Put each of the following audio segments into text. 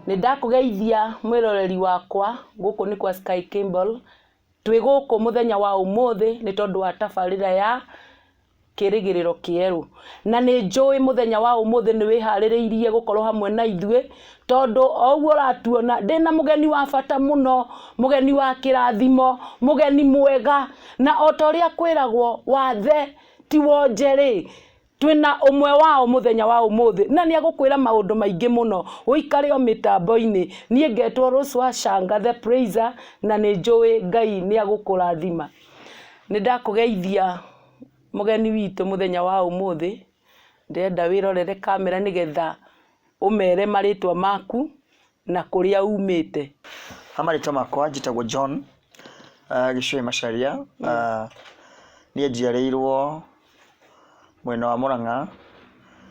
Nĩ ndakugeithia mwiroreri wakwa guku ni kwa Sky Kimball twi guku muthenya wa umuthi ni tondu wa tabarira ya Kīerū Kīerū na ni njui muthenya wa umuthi ni wihaririirie gukorwo hamwe na ithue tondu oguo ratuona ndina mugeni wa bata muno mugeni wa kirathimo mugeni mwega na otoria kwiragwo wathe ti wonjeri twina umwe wao muthenya wa umuthi na ni agukwira maundu maingi muno uikare o mitambo-ini nie ngetwo Ruswa Shanga the praiser na ni njui Ngai ni agukurathima ni ndakugeithia mugeni witu muthenya wa umuthi ndenda wirorere kamera nigetha umere maritwa maku na kuria umite. Amaritwa makwa njitagwo John gicui Macharia ni Ndaciarirwo mwena wa Murang'a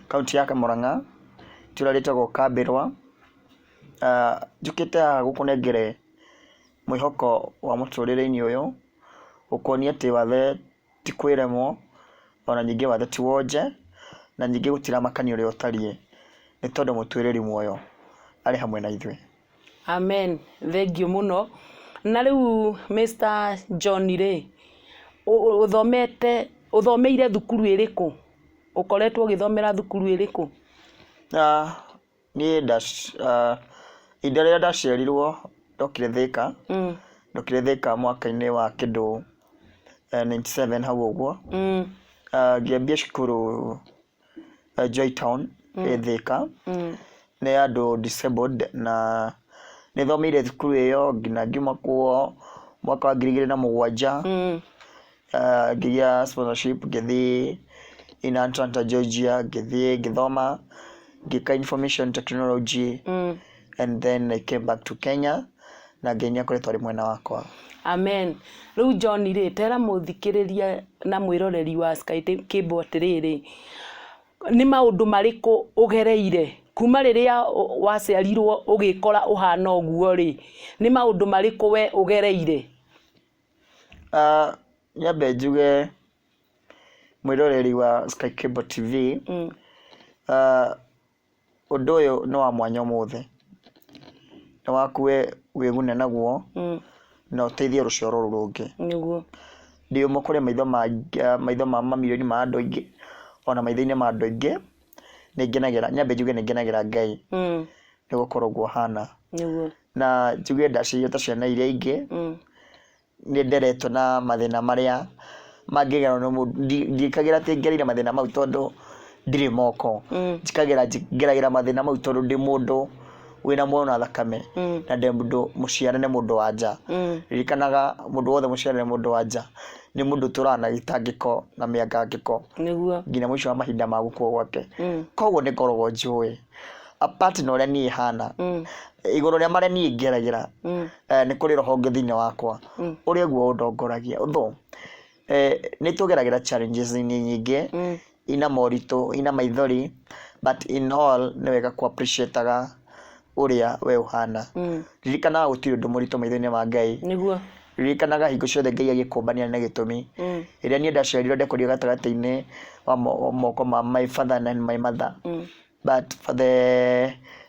kaunti ya Murang'a tira ritagwo Kabirwa njukite gukunengere mwihoko wa muturire-ini uyu ukonia ati wathe ti kwiremwo ona nyingi wathe ti wonje na nyingi gutira makani uri utarie ni tondu mutwiriri muoyo ari hamwe na ithwe. Amen. Thank you muno. Na riu Mr. John ri uthomeire thukuru iriku ukoretwo githomera thukuru iriku? Ni ida rĩrĩa ndaciarirwo ndokire Thika ndokire Thika mwaka-inĩ wa kindu 97 hau uguo ngiambia cukuru Joy Town Thika nĩ andũ disabled na nĩ thomeire thukuru ĩyo nginya ngiuma kuo mwaka wa 2007 ngĩgĩa sponsorship ngĩthiĩ in Atlanta Georgia ngĩthoma ngĩka information technology and then I came back to Kenya na ngĩnya kũrĩ twarĩ mwena wakwa. Amen. Riu John ri tera muthikiriria na mwiroreri wa Sky Kimball atiriri ni maundu mariku ugereire kuma riria waciarirwo ugikora uhana uguo ri ni maundu mariku we ugereire? Nyambe njuge mwiroreri wa Sky Kimball TV undu uyu no wa mwanya muthi na wakuwe wigune naguo na uteithie rucioro rurungi niguo ndio mukure maitho ma mamilioni ma andu aingi ona maitho-ini ma andu aingi ni ngenagira nyambe njuge ni ngenagira Ngai ni gukorwo guo hana niguo na njuge ndacirio ta ciana iria ingi ni nderetwo na mathina maria mangigerwo no ndikagira ati ngerire mathina mau tondu ndiri moko ngeragira mathina mau tondu ndi mundu wina muono na thakame na ndi mundu muciarane mundu wanja ririkanaga mundu wothe muciarane mundu wanja ni mundu turana gitangiko na miangangiko niguo nginya mwisho wa mahinda ma gukua gwake koguo ni ngoragwo njui apart na uria ni hana iguru ria maria ni ngeragira ni kuri rohonge thiini wakwa uria guo undongoragia utho ni tugeragira challenges nyingi ina morito ina maithori but in all ni wega ku appreciateaga uria we uhana ririkanaga gutiri undu murito maitho-ini ma Ngai niguo ririkanaga hingo ciothe Ngai agikumbania na gitumi iria ni ndaciarirwo ndekorio gatagati-ini wa moko ma my father and my mother but for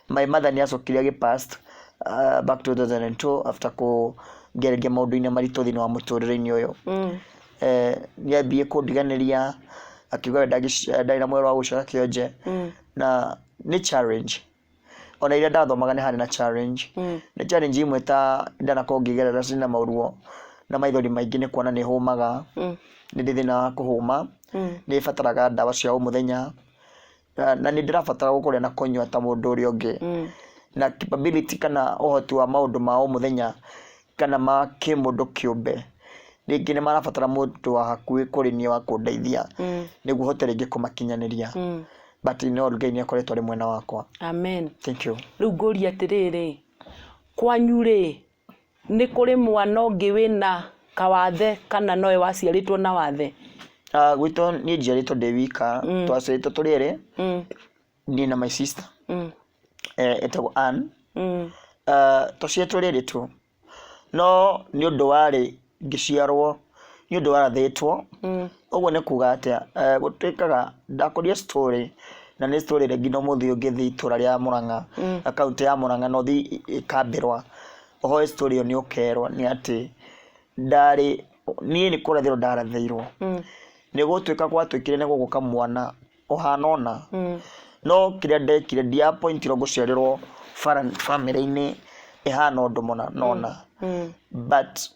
my mother ni acokire agi-past back to 2002 after kugereria maundu-ini maritu thiini wa muturire-ini uyu ni ambie kundiganiria akiuga ndari na mwero wa gucora kionje na ni challenge ona ira ndathomaga ni hari na challenge ni challenge imwe ta ndanakorwo ngigerera cina mauruo na maithori maingi ni kuona ni humaga ni ndi thina wa kuhuma ni fataraga ndawa cia umuthenya na ni ndirabatara gukoria na kunywa ta mundu uri ungi na capability kana uhoti wa maundu ma umuthenya kana ma kimundu kiumbe ringi ni marabatara mundu wa hakuhi kuri ni wa kundeithia niguo hote ringi kumakinyaniria but in all Ngai ni akoretwo ari mwena wakwa. Amen. Thank you. Riu nguri atiriri kwanyu ri ni kuri mwana ungi wina kawathe kana noe waciaritwo na wathe? Gwito ni njiaritwo ndi wika twaciaritwo turi eri ni na my sister etagwo Ann twaciaritwo riri tu no ni undu wari ngiciarwo ni undu warathitwo uguo ni kuga atia gutikaga ndakoria story na nĩ story rĩngĩ no mũthĩ ũngĩthiĩ itũra rĩa Murang'a akaunti ya Murang'a no thi ikambĩrwa oho story ĩyo nĩ ũkerwo nĩ atĩ ndarĩ niĩ nĩ kũrathĩrwo ndarathĩirwo nĩ gũtuĩka gwatuĩkire nĩ gũgũka mwana ũhana ona no kĩrĩa ndekire ndia point ro gũciarĩrwo family-inĩ ihana ũndũ mũna nona but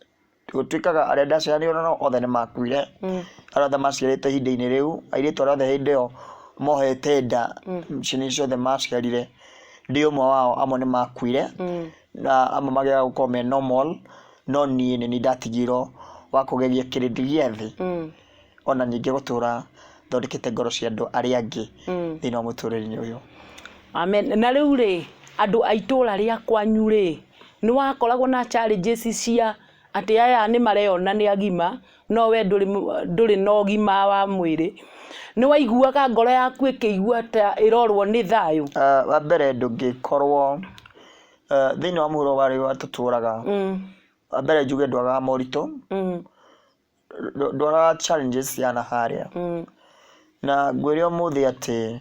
gũtuĩkaga arĩa ndaciarĩirwo no othe nĩ makuire arĩa othe maciarĩte ihinda-inĩ rĩu airĩtu arĩa othe hĩndĩ ĩyo mohete nda ciana ciothe maciarire ndĩ ũmwe wao amwe nĩ makuire na amwe magĩaga gũkorwo me normal no niĩ nĩ ndatigirwo wa kũgegia kĩrĩndĩ gĩa thĩ ona ningĩ gũtũra thondekete ngoro cia andũ arĩa angĩ thĩinĩ wa mũtũrĩre-inĩ ũyũ. Amen. Na rĩu rĩ andũ a itũra rĩa kwanyu rĩ nĩ wakoragwo na challenges cia atĩ aya nĩ mareyona nĩ agima no we ndũrĩ na ũgima wa mwĩrĩ nĩ waiguaga ngoro yaku ĩkĩigua ta ĩrorwo nĩ thayũ? Wa mbere ndũngĩkorwo thĩinĩ wa mũhuro warĩ tũtũraga wa mbere njuge ndwagaga moritũ ndwagaga challenges ciana harĩa na ngwĩre ũmũthĩ atĩ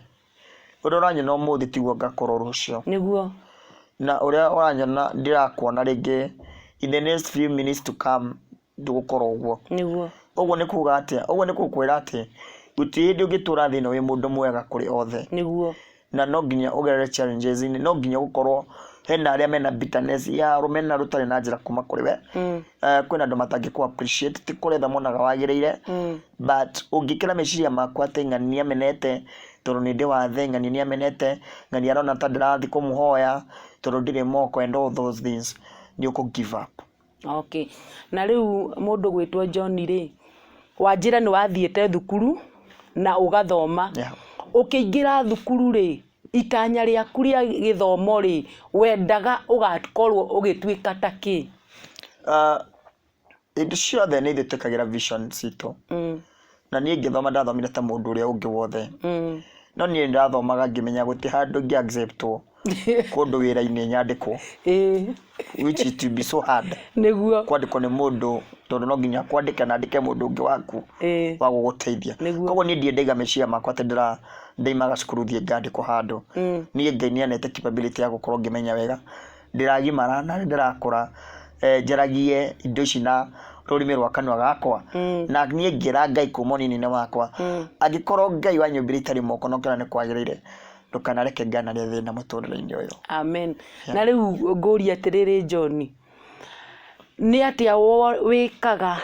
ũrĩa ũranyona ũmũthĩ tiguo ngakorwo rũciũ nĩguo na ũrĩa ũranyona ndirakuona rĩngĩ in the next few minutes to come ndũgũkorwo ũguo nĩguo ũguo nĩ kuuga atĩa ũguo nĩ gũkwĩra atĩ gũtirĩ hĩndĩ ũngĩtũra thĩ ĩno wĩ mũndũ mwega kũrĩ othe nĩguo na no nginya ũgerere challenges -inĩ no nginya gũkorwo hena arĩa mena bitterness ya rũmena rũtarĩ na njĩra kuma kũrĩ we kwĩna andũ matangĩkũ appreciate ti kũretha monaga wagĩrĩire but ũngĩkĩra meciria makwa atĩ ng'ani nĩ amenete tondũ nĩ ndĩ wathe ng'ani nĩ amenete ng'ani arona ta ndĩrathiĩ kũmũhoya tondũ ndirĩ moko and all those things nĩ ũkũ give up. Okay. Na rĩu mũndũ gwĩtwo John rĩ wanjĩra nĩ wathiĩte thukuru na ũgathoma ũkĩingĩra thukuru rĩ itanya rĩaku rĩa gĩthomo rĩ wendaga ũgakorwo ũgĩtuĩka ta kĩ? Indo ciothe nĩ ithĩtũkagĩra vision citũ na niĩ ngĩthoma ndathomire ta mũndũ ũrĩa ũngĩ wothe no niĩ ndathomaga ngĩmenya gũtĩ handũ ngĩ acceptwo kũndũ wĩra-inĩ nyandĩkwo which it will be so hard nĩguo kwandĩkwo nĩ mũndũ tondũ no nginya kwandĩka na andĩke mũndũ ũngĩ waku wa gũgũteithia koguo niĩ ndiendaga meciria makwa atĩ ndaimaga cukuru thiĩ ngandĩkwo handũ niĩ Ngai nĩ anete capability ya gũkorwo ngĩmenya wega ndĩragimara na ndĩrakũra njaragie indo ici na rũrĩmĩ rwa kanua gakwa na niĩ ngĩra Ngai kuma ũnini-inĩ wakwa angĩkorwo Ngai wanyũmbire itarĩ moko no kĩona nĩ kwagĩrĩire ndũkanareke nganarie thĩna mũtũrĩre-inĩ ũyũ. Amen. Na rĩu ngũria atĩrĩrĩ John nĩ atĩa wĩkaga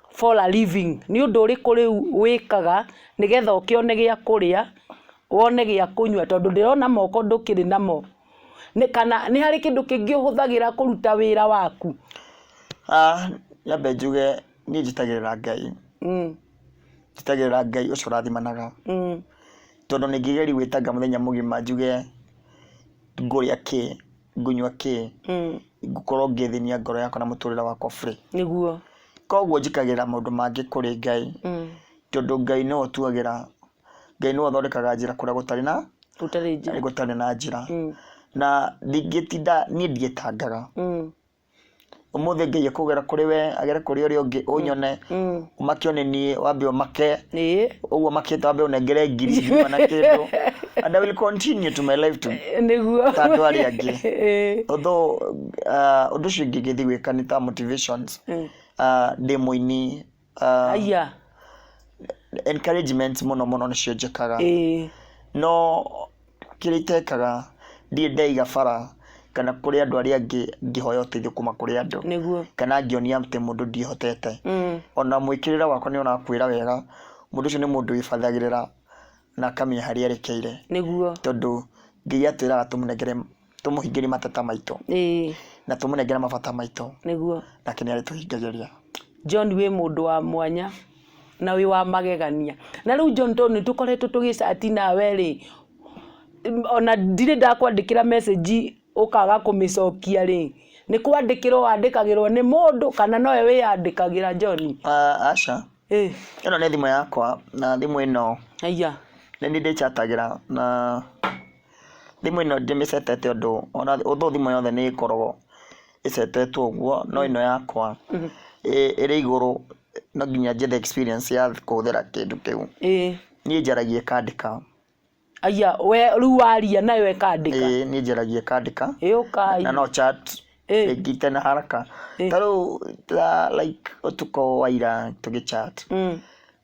for a living nĩ ũndũ ũrĩkũ rĩu wĩkaga nĩgetha ũkĩone gĩa kũrĩa wone gĩa kũnyua tondũ ndĩrona moko ndũkĩrĩ namo kana nĩ harĩ kĩndũ kĩngĩ ũhũthagĩra kũruta wĩra waku? Nyambe njuge niĩ njitagĩrĩra Ngai njitagĩrĩra Ngai ũcio ũrathimanaga tondũ nĩ ngĩgeri gwĩtanga mũthenya mũgima njuge ngũrĩa kĩ ngunyua kĩ ngũkorwo ngĩthĩnia ngoro yakwa na mũtũrĩre wakwa free nĩguo koguo njikagĩra maũndũ mangĩ kũrĩ Ngai tondũ Ngai nĩwe ũtuagĩra Ngai nĩwe ũthondekaga njĩra kũrĩa gũtarĩ na njĩra na ndingĩtinda niĩ ndiĩtangaga ũmũthĩ Ngai akũgera kũrĩ we agere kũrĩ ũrĩa ũngĩ ũnyone ũmakĩone niĩ wambe ũmake ũguo makĩte wambe ũnengere ngiri na kĩndũ and I will continue to my life to nĩguo ta andũ arĩa angĩ although ũndũ ũcio ngĩgĩthiĩ gwĩka nĩ ta motivations ndĩ mũini encouragement mũno nĩcio njĩkaga no kĩrĩa itekaga ndiĩ ndaiga bara kana kũrĩ andũ arĩa angĩ ngĩhoya ũteithio kuma kũrĩ andũ kana ngĩonia atĩ mũndũ ndihotete ona mwĩkĩrĩre wakwa nĩ ona kwĩra wega mũndũ ũcio nĩ mũndũ wĩbathagĩrĩra na akamenya harĩa erekeire tondũ Ngai atwĩraga tũmũhingĩrie mateta maitũ na tũmũnengere mabata maitũ nake nĩ arĩtũhingagĩria. John wĩ mũndũ wa mwanya na wĩ wa magegania na rĩu John nĩ tũkoretwo tũgĩcati nawe rĩ ona ndirĩ ndakwandĩkĩra message ũkaga kũmĩcokia rĩ nĩ kwandĩkĩrwo wandĩkagĩrwo nĩ mũndũ kana nowe wĩyandĩkagĩra John? Aca ĩno nĩ thimũ yakwa na thimũ ĩno nĩ ndĩchatagĩra na thimũ ĩno ndĩmĩcetete ũndũ ona thimũ yothe nĩ ĩkoragwo ĩcetetwo ũguo no ĩno yakwa ĩrĩ igũrũ no nginya njethe experience ya kũhũthĩra kĩndũ kĩu niĩ njaragia kandĩka aya we riu waria nayo ekandika ni njaragia kandika ukai na no chat ngite na haraka taro like otuko Wira tugi chat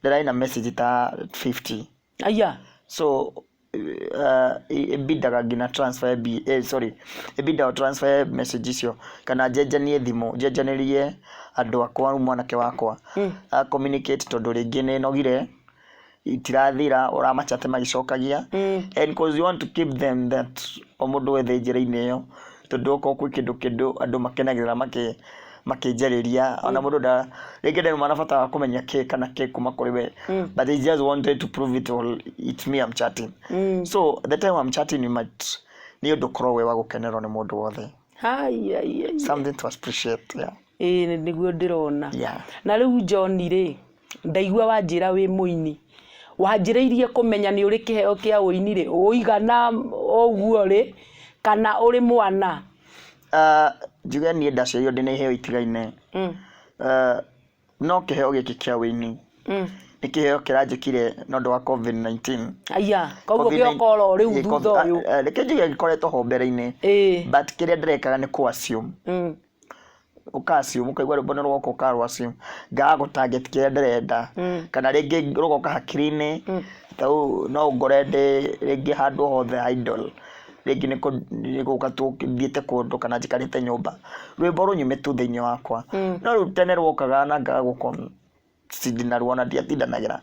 ndĩraina message ta 50 aya so ebidaga ngina transfer ebida transfer message icio kana njenjanie thimo njenjanirie andu akwa mwanake wakwa communicate tondu ringi ni nogire itirathira uramachate magicokagia and because you want to keep them that omundu wethe njira-ini iyo tondu oko kwi kindu andu makenagirira makinjariria ona mundu da ringi ndio manafata kumenya ke kana ke kuma kuri we but they just wanted to prove it all it's me I'm chatting so the time I'm chatting you might ni undu korwo we wa gukenerwo ni mundu wothe something to appreciate niguo ndirona na riu John ri ndaigua wanjira wi muini wanjiriirie kumenya ni uri kiheo kia uini ri uigana oguo ri kana uri mwana njuge ni ndaciarirwo ndina iheo itigaine no kiheo giki kia uini ni kiheo kiranjikire nondu wa COVID-19 aya koguo giokoro riu thutha uyu reke njuge gikoretwo ho mbere-ini but kiria ndirekaga ni ku assume ukasium ukaigwa rubona rwoko karwa assume ngago target kiria ndirenda kana ringi rugoka hakiri-ini tau no ngorende ringi handu hothe idol ringi ni guka tuthiete kundu kana njikarite nyumba rwimbo runyumitu thiini wakwa no riu tene rwokaga na ngaguko sidina ruona ndiatindanagira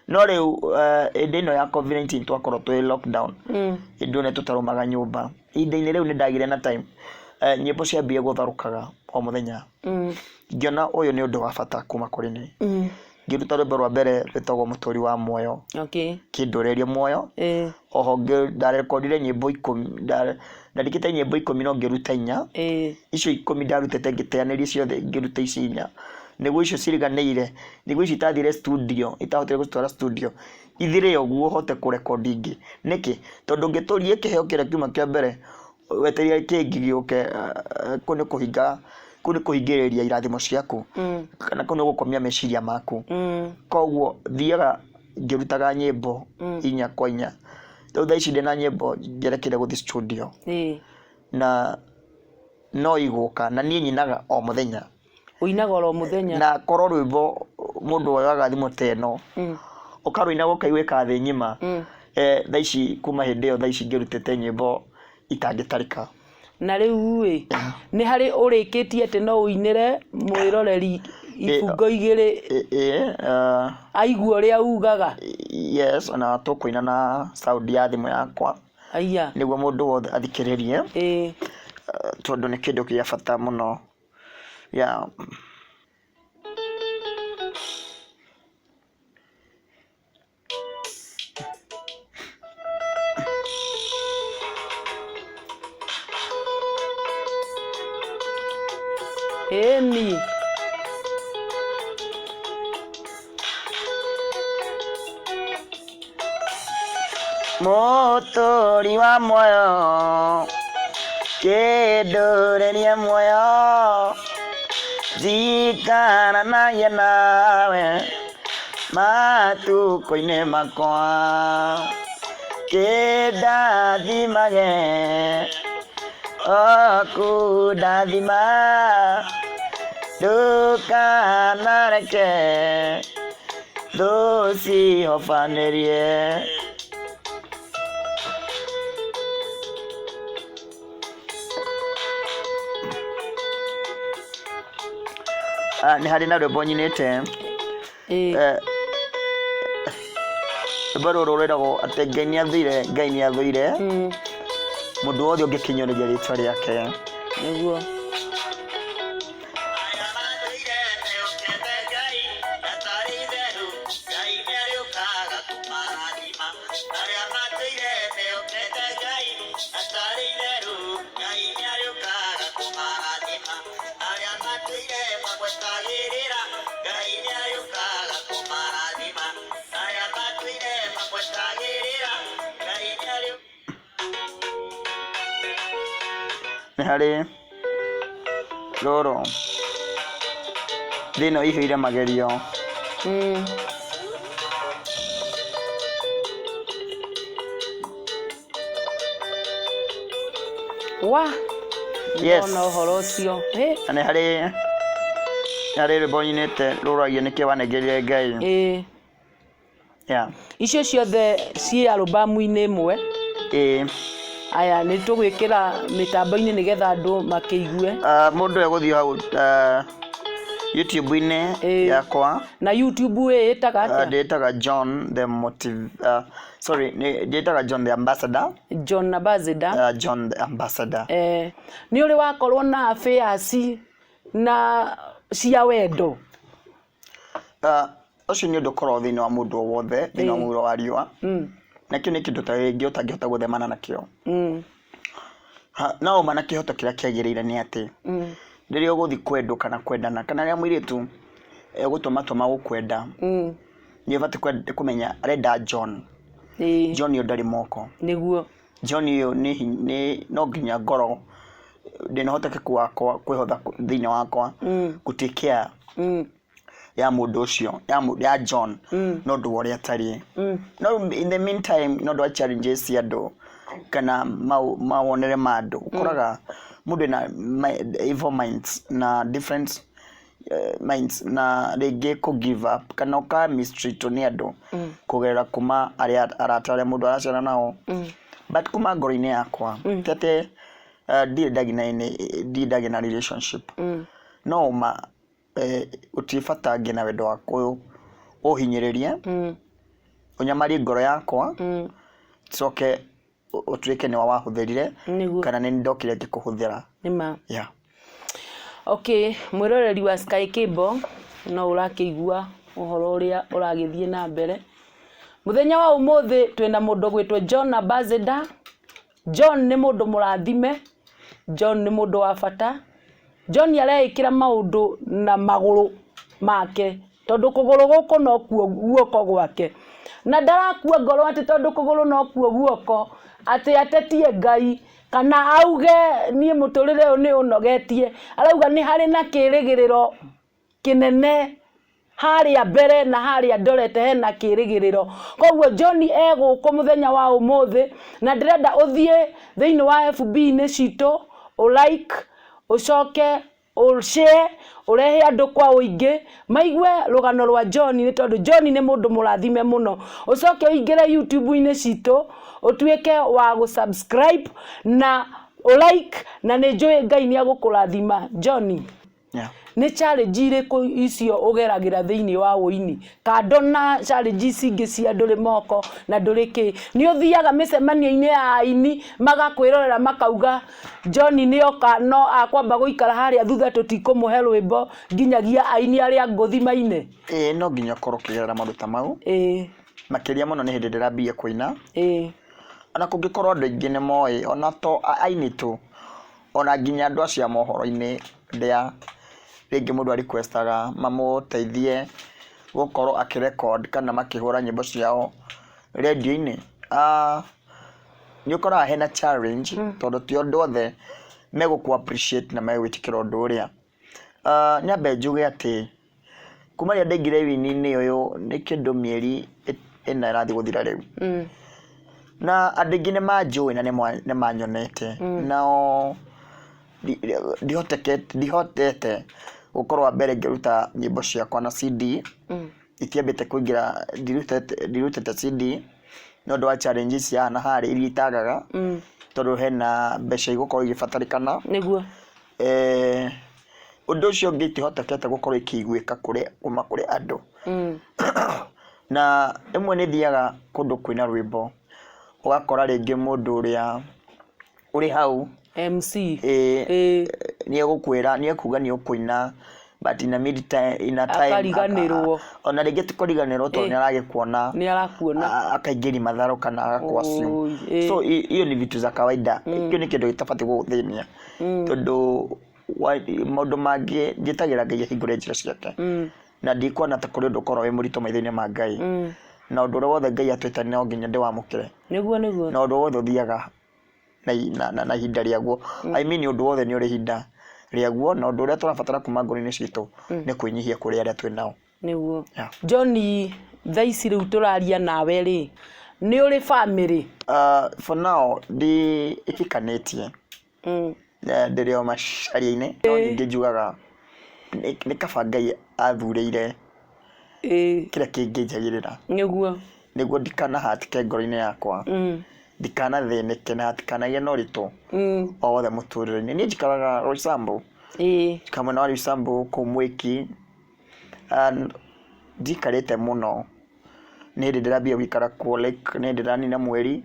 no riu indi ino ya COVID-19 twakorwo twi lockdown indu ne tutarumaga nyumba indi-ini riu ni ndagire na time nyimbo ciambie gutharukaga o muthenya ngiona uyu ni undu wa bata kuma kuri ni ngiruta rwimbo rwa mbere rwitagwo muturi wa muoyo kindurerie muoyo oho ndarekondire nyimbo 10 ndandikite nyimbo 10 no ngiruta 4 icio 10 ndarutete ngiteanirie ciothe ngiruta ici 4 niguo icio ciriganeire niguo ici itathire studio itahotire gutwara studio ithire oguo hote kurekondi ingi niki tondu ngiturie kiheo kiria kiuma kia mbere weteria kingi giuke kuni kuhingiriria irathimo ciaku kana kuni gukomia meciria maku koguo thiaga ngirutaga nyimbo 4 kwa 4 thutha ici ndina nyimbo ngerekire guthi studio na no iguka na nie nyinaga o muthenya uinaga o muthenya na korwo rwimbo mundu oyaga thimo teno ukaruina gukaigwika thi nyima tha ici kuma hindi yo tha ici ngirutete nyimbo itangitarika na riu ni hari urikitie ati no uinire mwiroreri ibungo igiri aigua ria ugaga yes ona tukuina na sound ya thimu yakwa aya niguo mundu wothe athikiririe tondu ni kindu kia bata muno eni muturi wa muoyo kindurerie muoyo jikara naye nawe matuko-ini makwa kindathimage okudathima ndukanareke nducihobanirie ni hari na rwimbo nyinite rwimbo ruru rwiragwo ati Ngai ni athuire mundu wothe ungikinyoriria ritwa riake niguo ni hari roro thino ihuire magerio wa Yes. no horo cio ane hari ribonyinete ruragia nikiwanengeria Ngai yeah icio ciothe ci albumu-inĩ ĩmwe aya nĩ tũgwĩkĩra mĩtambo-inĩ nĩgetha andũ makĩigue mũndũ egũthiĩ hau YouTube-inĩ yakwa na YouTube ĩtaga atĩa ndĩtaga John the Motive sorry ndĩtaga John the Ambassador John the Ambassador nĩ ũrĩ wakorwo na affairs na cia wendo ũcio nĩ ũndũ ũkoragwo thĩinĩ wa mũndũ o wothe thĩinĩ wa muoyo wa riũa na kĩu nĩ kĩndũ ta gĩkĩ ũtangĩhota gũthemana nakĩo no ũma na kĩhoto kĩrĩa kĩagĩrĩire nĩ atĩ rĩrĩa ũgũthiĩ kwendwo kana kwendana kana rĩrĩa mũirĩtu egũtũma gũkwenda nĩ ũbatiĩ kũmenya arenda John ũyũ ndarĩ moko nĩguo John ũyũ nĩ no nginya ngoro ndĩna ũhotekeku wakwa kwĩhotha thĩinĩ wakwa gũtake care ya mũndũ ũcio ya John no ndũ ũrĩa atariĩ no in the meantime no ndũ challenges cia andũ kana mawonere ma andũ ũkoraga mũndũ na evil minds na different minds na rĩngĩ kũ give up kana ũka mistreat nĩ andũ kũgerera kuma arata arĩa mũndũ aracera nao but kuma ngoro-inĩ yakwa tete ndirĩ na relationship no ma ũtibata ngĩ na wendo wakwa ũhinyĩrĩrie ũnyamarie ngoro yakwa coke ũtuĩke nĩ wahũthĩrire kana nĩ ndokire ngĩkũhũthĩra nĩma okay mwĩroreri wa Sky Cable no ũrakĩigua ũhoro ũrĩa ũragĩthiĩ na mbere mũthenya wa ũmũthĩ twĩna mũndũ gwĩtwo John Ambassador John nĩ mũndũ mũrathime John nĩ mũndũ wa bata John areĩkĩra maũndũ na magũrũ make tondũ kũgũrũ gũkũ no kuo guoko gwake na ndarakua ngoro atĩ tondũ kũgũrũ no kuo guoko atĩ atetie Ngai kana auge niĩ mũtũrĩre ũyũ nĩ ũnogetie arauga nĩ harĩ na kĩrĩgĩrĩro kĩnene harĩa mbere na harĩa ndorete hena kĩrĩgĩrĩro koguo John egũkũ mũthenya wa ũmũthĩ na ndĩrenda ũthiĩ thĩinĩ wa FB-inĩ citũ like ucoke share urehe andũ kwa ũingĩ maigue rũgano rwa John nĩ tondũ John nĩ mũndũ mũrathime mũno ucoke ũingĩre YouTube-inĩ citũ utuĩke wa gũsubscribe na like na nĩ njũĩ Ngai nĩ agũkũrathima John nĩ challenge irĩkũ icio ũgeragĩra thĩinĩ wa ũini kando na challenge ingĩ cia ndũrĩ moko na ndũrĩ kĩ nĩ ũthiaga mĩcemanio-inĩ ya aini magakwĩrorera makauga John nĩ oka no akwamba gũikara harĩa thutha tũtikũmũhe rwĩmbo nginyagia aini arĩa ngũthima-inĩ no nginya ũkorwo ũkĩgerera maũndũ ta mau makĩria mũno nĩ hĩndĩ ndĩrambia kũina ona kũngĩkorwo andũ aingĩ nĩ moĩ ona to aini tu ona nginya andũ acio mohoro-inĩ ndĩa rĩngĩ mũndũ requestaga mamũteithie gũkorwo akĩrecord kana makĩhũra nyĩmbo ciao radio-inĩ nĩ ũkoraga hena challenge tondũ ti andũ othe megũkũ appreciate na megwĩtĩkĩra ũndũ ũrĩa nyambe njuge atĩ kuma rĩrĩa ndaingĩra wini-inĩ ũyũ nĩ kĩndũ mĩeri ĩna ĩrathiĩ gũthira rĩu na andũ aingĩ nĩ manjũĩ na nĩ manyonete nao ndihotete gũkorwo mbere ngĩruta nyĩmbo ciakwa na CD itiambĩte kũingĩra ndirutĩte CD no ndwa challenges ya na harĩ iria itagaga tondũ hena mbeca igũkorwo igĩbatarĩkana nĩguo ũndũ ũcio ũngĩ itihotekete gũkorwo ikĩiguĩka kuma kũrĩ andũ na ĩmwe nĩ thiaga kũndũ kwĩna rwĩmbo ũgakora rĩngĩ mũndũ ũrĩa ũrĩ hau MC nĩ egũkwĩra nĩ ekuga nĩ ũkũina but in a time akariganĩrwo ona rĩngĩ tikũriganĩrwo tondũ nĩ arakuona akaingĩri matharũ kana agakwa ciu so hiyo ni vitu za kawaida hiyo ni kĩndũ gĩtabatiĩ gũgũthĩnia tondũ maũndũ mangĩ njĩtagĩra Ngai ahingũre njĩra ciake na ndikuona ta kũrĩ ũndũ ũkorwo wĩ mũritũ maitho-inĩ ma Ngai na ũndũ ũrĩa wothe Ngai atwĩta no nginya ndĩwamũkĩre nĩguo na ũndũ wothe ũthiaga na ihinda rĩaguo I mean ũndũ wothe nĩ ũrĩ ihinda rĩaguo na ũndũ ũrĩa tũrabatara kuma ngoro-inĩ citũ nĩ kwĩnyihia kũrĩ arĩa twĩ nao nĩguo John thaa ici rĩu tũraria nawe rĩ nĩ ũrĩ family for now ndiĩtĩkanĩtie ndĩrĩ o macaria-inĩ no ningĩ njugaga nĩ kaba Ngai athurĩire kĩrĩa kĩngĩnjagĩrĩra nĩguo ndikanahatĩke ngoro-inĩ yakwa ndikanathĩnĩke na hatikanagie na ũritũ o wothe mũtũrĩre-inĩ. Niĩ njikaraga Roysambu kamwena wa Roysambu kũu Mwiki, ndikarĩte mũno, nĩ hĩndĩ ndĩrambia gũikara kuo like nĩ hĩndĩ ndĩranina mweri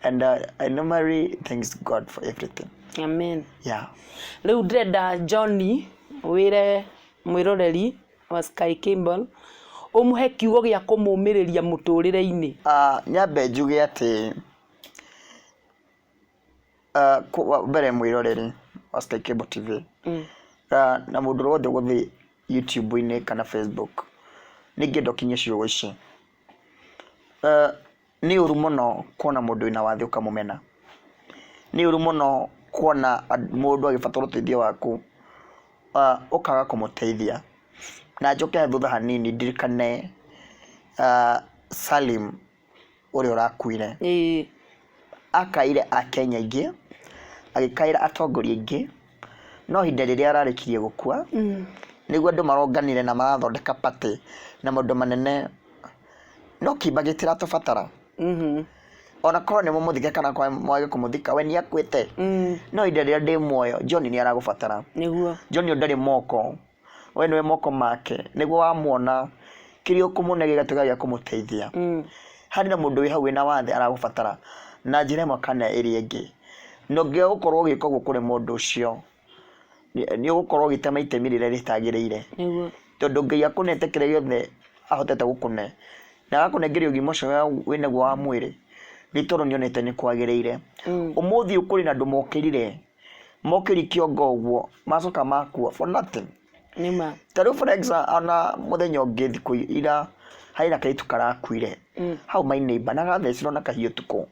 and I normally thanks God for everything. Amen. Yeah. Rĩu ndĩrenda Johnny Wira mwĩroreri wa Sky Cable ũmũhe kiugo gĩa kũmũmĩrĩria mũtũrĩre-inĩ. Nyambe njuge atĩ mbere mwĩroreri wa Sky Cable TV na mũndũ wothe gũthiĩ YouTube-inĩ kana Facebook nĩngĩenda ũkinye ciugo ici. Nĩ ũru mũno kuona mũndũ wĩna wathe ũkamũmena. Nĩ ũru mũno kuona mũndũ agĩbatara ũteithio waku ũkaga kũmũteithia. Na njoke thutha hanini ndirikane Salim ũrĩa ũrakuire akaire Akenya aingĩ agĩkaĩra atongoria aingĩ, no ihinda rĩrĩa ararĩkirie gũkua nĩguo andũ maronganire na marathondeka party na maũndũ manene, no kĩimba gĩtiratũbatara. Ona korwo nĩ mũmũthike kana mwage kũmũthika, we nĩ akuĩte. No ihinda rĩrĩa ndĩ muoyo John nĩ aragũbatara. John ndarĩ Mooko, we nĩwe moko make, nĩguo wamuona kĩrĩa ũkũmũne gĩgatuĩka gĩa kũmũteithia. Harĩ na mũndũ wĩ hau wĩna wathe aragũbatara na njĩra ĩmwe kana ĩrĩa ĩngĩ, no ũgĩkorwo ũgĩka ũguo kũrĩ mũndũ ũcio nĩ ũgũkorwo ũgĩtema itemi rĩrĩa rĩtagĩrĩire, tondũ Ngai akũnete kĩrĩa gĩothe ahotete gũkũne na agakũnengeria ũgima ũcio wĩnaguo wa mwĩrĩ nĩ tondũ nĩonete nĩ kwagĩrĩire. Ũmũthĩ kũrĩ na andũ mokĩri kĩongo ũguo macoka makua for nothing. Tarĩu for example ona mũthenya ũngĩ thikũ ira harĩ na kairĩtu karakuire hau my neighbor na gathecirwo na kahiũ tukũ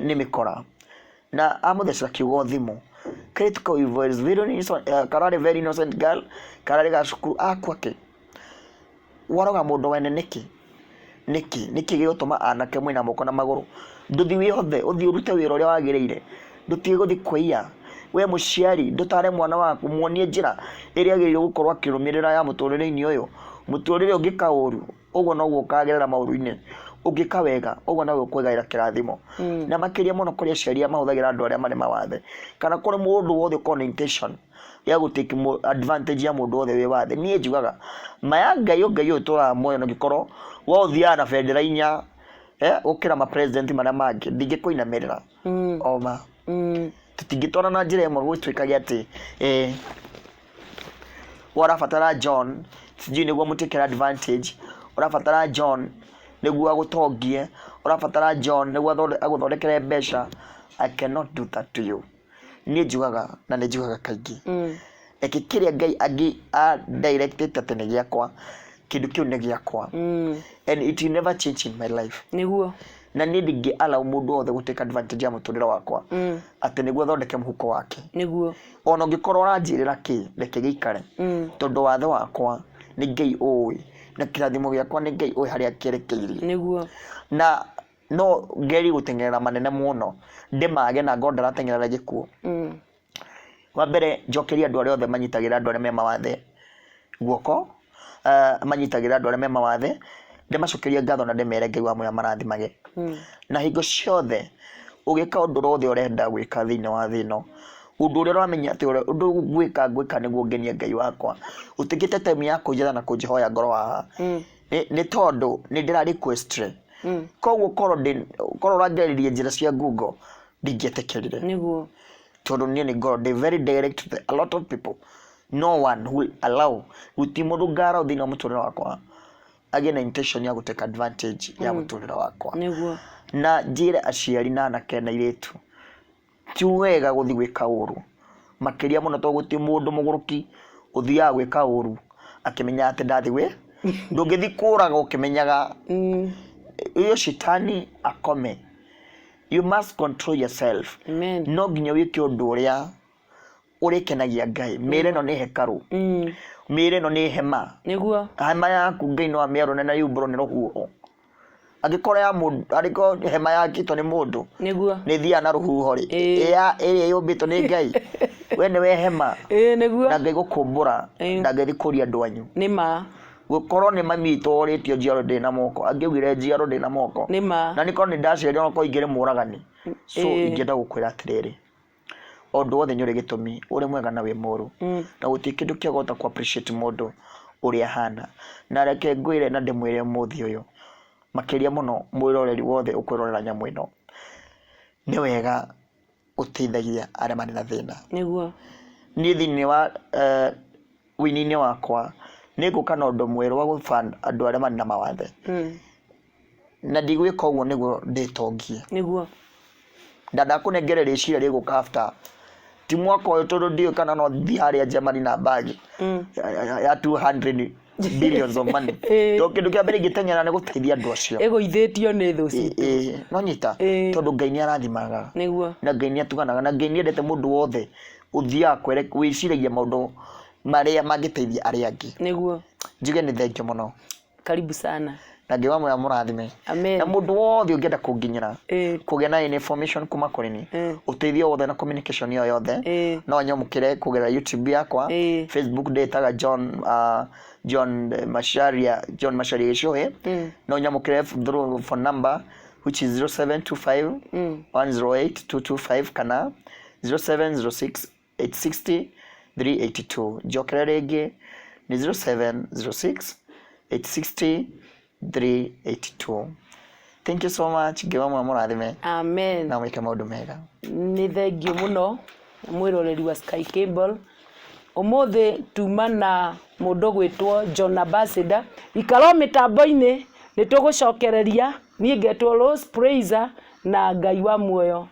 nĩ mĩkora na amũthecera kiugo thimũ. Kairĩtu kau kararĩ very innocent girl, kararĩ ga cukuru akua kĩ waroga mũndũ wene nĩkĩ gĩgũtũma anake mwĩna moko na magũrũ ndũthi wĩhothe ũthiĩ ũrute wĩra ũrĩa wagĩrĩire, ndũtige gũthiĩ kwĩya. We mũciari ndũtare mwana waku, muonie njĩra ĩrĩa agĩrĩire gũkorwo akĩrũmĩrĩra ya mũtũrĩre-inĩ ũyũ. Mũtũrĩre ũngĩka ũru ũguo noguo ũkagerera maũru-inĩ, ũngĩka wega ũguo noguo ũkwĩgaĩra kĩrathimo. Na makĩria mũno kũrĩ aciari mahũthagĩra andũ arĩa marĩ mawathe kana kũrĩ mũndũ wothe ũkorwo na intention ya gũtake advantage ya mũndũ wothe wĩ wathe. Niĩ njugaga maya Ngai ũyũ tũraga muoyo nĩngĩkorwo wa ũthiaga na bendera inya gũkĩra ma president marĩa mangĩ ndingĩkũinamĩrĩra oma. Tũtingĩtwara na njĩra ĩmwe gwĩtuĩkagia atĩ ũrabatara John sijui nĩguo mũtĩkĩra advantage, ũrabatara John nĩguo agũtongie, ũrabatara John nĩguo agũthondekere mbeca. I cannot do that to you. Niĩ njugaga na nĩ njugaga kaingĩ eki kĩrĩa Ngai angĩ directed atĩ nĩ gĩakwa, kĩndũ kĩu nĩ gĩakwa and it will never change in my life. Nĩguo na niĩ ndingĩ allow mũndũ wothe gũtake advantage ya mũtũrĩre wakwa atĩ nĩguo athondeke mũhuko wake. Nĩguo ona ũngĩkorwo ũranjĩrĩra kĩ reke gĩikare, tondũ wathe wakwa nĩ Ngai ũĩ na kĩrathimo gĩakwa nĩ Ngai ũĩ harĩa kĩerekeirie. Nĩguo na no ngeri gũteng'erera manene mũno ndĩmage na ngorwo ndarateng'erera gĩkuũ. Wa mbere njokeria andũ arĩa othe manyitagĩra andũ arĩa me mawathe guoko, manyitagĩra andũ arĩa me mawathe, ndĩmacokerie ngatho na ndĩmere Ngai wa muoyo marathimage. Na hingo ciothe ũgĩka ũndũ wothe ũrenda gwĩka thĩinĩ wa thĩ ĩno, ũndũ ũrĩa ũramenya atĩ ũndũ gwĩka nĩguo ngenie Ngai wakwa, ũtĩkĩte time ya kũnjetha na kũnjihoya ngoro haha nĩ tondũ nĩ ndĩra request. Koguo korwo ũrangĩrĩria njĩra cia Google ndingĩetĩkĩrire. Nĩguo tondũ niĩ nĩ God very direct to a lot of people. No one will allow gũti mũndũ ngara thĩinĩ wa mũtũrĩre wakwa agĩe na intention ya gũtake advantage ya mũtũrĩre wakwa. Nĩguo na njĩre aciari na anake na airĩtu ti wega gũthiĩ gwĩka ũru, makĩria mũno tondũ gũtirĩ mũndũ mũgũrũki ũthiaga gwĩka ũru akĩmenya atĩ ndathi we ndũngĩthiĩ kũraga ũkĩmenyaga iyo shitani akome. You must control yourself. No nginya wĩke ũndũ ũrĩa ũrĩkenagia Ngai. Mĩĩrĩ ĩno nĩ hekaru, mĩĩrĩ ĩno nĩ hema. Nĩguo hema yaku Ngai no amĩarũne na yumbũrwo nĩ rũhuho. angikora ya mundu ariko hema yakitwo ni mundu niguo ni thia na ruhuho ri ĩrĩa yumbĩtwo nĩ Ngai we nĩ we hema niguo na Ngai gukumbura na Ngai thikũria andũ anyu nĩ ma gukorwo nĩ mami witũ orĩtio njiaro ndĩ na moko angĩugire njiaro ndĩ na moko nĩ ma na nĩkorwo nĩ ndaciarirwo no ingĩrĩ mũragani so ingĩenda gũkwĩra atĩrĩrĩ ũndũ wothe nĩ ũrĩ gĩtũmi ũrĩ mwega na wĩ mũru na gũtirĩ kĩndũ kĩagota ku appreciate mũndũ ũrĩa hana na reke ngwĩre na ndĩmwĩre mũthĩ ũyũ makĩria mũno mwĩroreri wothe ũkwĩrorera nyamũ ĩno nĩ wega ũteithagia arĩa marĩ na thĩna nĩguo niĩ thĩinĩ wa wĩini-inĩ wakwa nĩ ngũka na ũndũ mwerũ wa gũband andũ arĩa marĩ na mawathe na ndigwĩka ũguo nĩguo ndĩtongie nĩguo ndakũnengere rĩciria rĩgũka after ti mwaka ũyũ tondũ ndiũ kana no thiĩ harĩa Germany na bagi ya 200 billions of money to kĩndũ kĩa mbere ingĩteng'era nĩ gũteithia andũ acio ĩgũithĩtio nĩ thũ citũ no nyita tondũ Ngai nĩ arathimaga nĩguo na Ngai nĩ atuganaga na Ngai nĩ endete mũndũ wothe ũthiaga wĩciragia maũndũ marĩa mangĩteithia arĩa angĩ nĩguo njuge nĩ thengio mũno karibu sana na Ngai wamwe amũrathime amen na mũndũ wothe ũngĩenda kũnginyĩra kũgĩa na information kuma kũrĩ niĩ ũteithio wothe na communication yo yothe no nyamũkĩre kũgerera YouTube yakwa Facebook ndĩtaga John Macharia Gĩcũhĩ no nyamũkĩre through phone number which is 0725 108 225 kana 0706 860 382 njokere rĩngĩ ni 0706 860 382. Thank you so much. Ngewa mwa mũrathime. Amen. Na mwĩke maũndũ mega. Nĩ thengio mũno mwĩroreri wa Sky Cable. Ũmũthĩ tuma na mũndũ gwĩtwo John Ambassador. Ikaro mĩtambo-inĩ nĩ tũgũcokereria niĩ ngetwo Rose Praiser na Ngai wa muoyo.